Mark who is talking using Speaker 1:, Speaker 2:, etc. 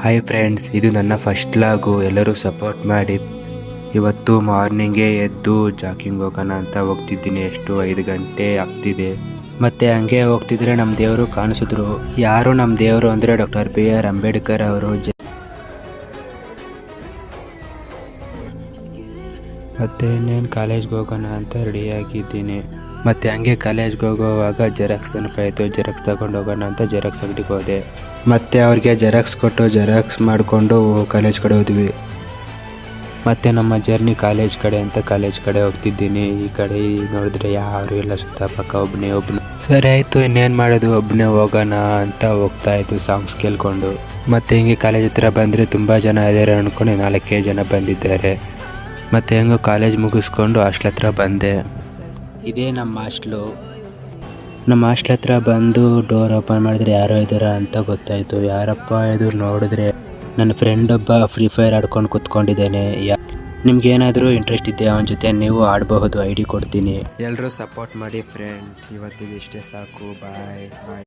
Speaker 1: Hi friends, ಇದು ನನ್ನ first ಲಾಗು. ಎಲ್ಲರೂ ಸಪೋರ್ಟ್ ಮಾಡಿ. ಇವತ್ತು ಮಾರ್ನಿಂಗೇ ಎದ್ದು ಜಾಕಿಂಗ್ ಹೋಗೋಣ ಅಂತ ಹೋಗ್ತಿದ್ದೀನಿ. ಎಷ್ಟು 5 ಗಂಟೆ ಆಗ್ತಿದೆ. ಮತ್ತೆ ಹಂಗೆ ಹೋಗ್ತಿದ್ರೆ ನಮ್ಮ ದೇವರು ಕಾಣಿಸಿದ್ರು. ಯಾರು ನಮ್ಮ ದೇವರು ಅಂದರೆ ಡಾಕ್ಟರ್ BR ಅಂಬೇಡ್ಕರ್ ಅವರು. ಮತ್ತೆ ಇನ್ನೇನು ಕಾಲೇಜ್ಗೆ ಹೋಗೋಣ ಅಂತ ರೆಡಿಯಾಗಿದ್ದೀನಿ. ಮತ್ತೆ ಹಂಗೆ ಕಾಲೇಜ್ಗೆ ಹೋಗೋವಾಗ ಜೆರಾಕ್ಸ್ ನೆನಪಾಯಿತು. ಜೆರಾಕ್ಸ್ ತಗೊಂಡು ಹೋಗೋಣ ಅಂತ ಜೆರಾಕ್ಸ್ ಅಂಗಡಿಗೆ ಹೋದೆ. ಮತ್ತೆ ಅವ್ರಿಗೆ ಜೆರಾಕ್ಸ್ ಕೊಟ್ಟು ಜೆರಾಕ್ಸ್ ಮಾಡಿಕೊಂಡು ಕಾಲೇಜ್ ಕಡೆ ಹೋದ್ವಿ. ಮತ್ತೆ ನಮ್ಮ ಜರ್ನಿ ಕಾಲೇಜ್ ಕಡೆ ಅಂತ ಕಾಲೇಜ್ ಕಡೆ ಹೋಗ್ತಿದ್ದೀನಿ. ಈ ಕಡೆ ನೋಡಿದ್ರೆ ಯಾರು ಇಲ್ಲ, ಸುತ್ತಪಕ್ಕ ಒಬ್ಬನೇ. ಸರಿ ಆಯಿತು, ಇನ್ನೇನು ಮಾಡೋದು, ಒಬ್ಬನೇ ಹೋಗೋಣ ಅಂತ ಹೋಗ್ತಾ ಇದ್ದು ಸಾಂಗ್ಸ್ ಕೇಳ್ಕೊಂಡು. ಮತ್ತೆ ಹಿಂಗೆ ಕಾಲೇಜ್ ಹತ್ರ ಬಂದರೆ ತುಂಬ ಜನ ಇದ್ದಾರೆ ಅಂದ್ಕೊಂಡು 4 ಜನ ಬಂದಿದ್ದಾರೆ. ಮತ್ತು ಹೆಂಗೋ ಕಾಲೇಜ್ ಮುಗಿಸ್ಕೊಂಡು ಹಾಸ್ಟ್ಲ್ ಹತ್ರ ಬಂದೆ. ಇದೇ ನಮ್ಮ ಹಾಸ್ಟ್ಲು. ನಮ್ಮ ಹಾಸ್ಟ್ಲ್ ಹತ್ರ ಬಂದು ಡೋರ್ ಓಪನ್ ಮಾಡಿದ್ರೆ ಯಾರೋ ಇದ್ದಾರ ಅಂತ ಗೊತ್ತಾಯಿತು. ಯಾರಪ್ಪ ಇದು ನೋಡಿದ್ರೆ ನನ್ನ ಫ್ರೆಂಡ್ ಒಬ್ಬ ಫ್ರೀ ಫೈರ್ ಆಡ್ಕೊಂಡು ಕೂತ್ಕೊಂಡಿದ್ದೇನೆ. ನಿಮ್ಗೇನಾದರೂ ಇಂಟ್ರೆಸ್ಟ್ ಇದೆಯಾ ಅವನ ಜೊತೆ, ನೀವು ಆಡಬಹುದು. ID ಕೊಡ್ತೀನಿ. ಎಲ್ಲರೂ ಸಪೋರ್ಟ್ ಮಾಡಿ ಫ್ರೆಂಡ್. ಇವತ್ತಿಗೆ ಇಷ್ಟೇ ಸಾಕು. ಬಾಯ್ ಬಾಯ್.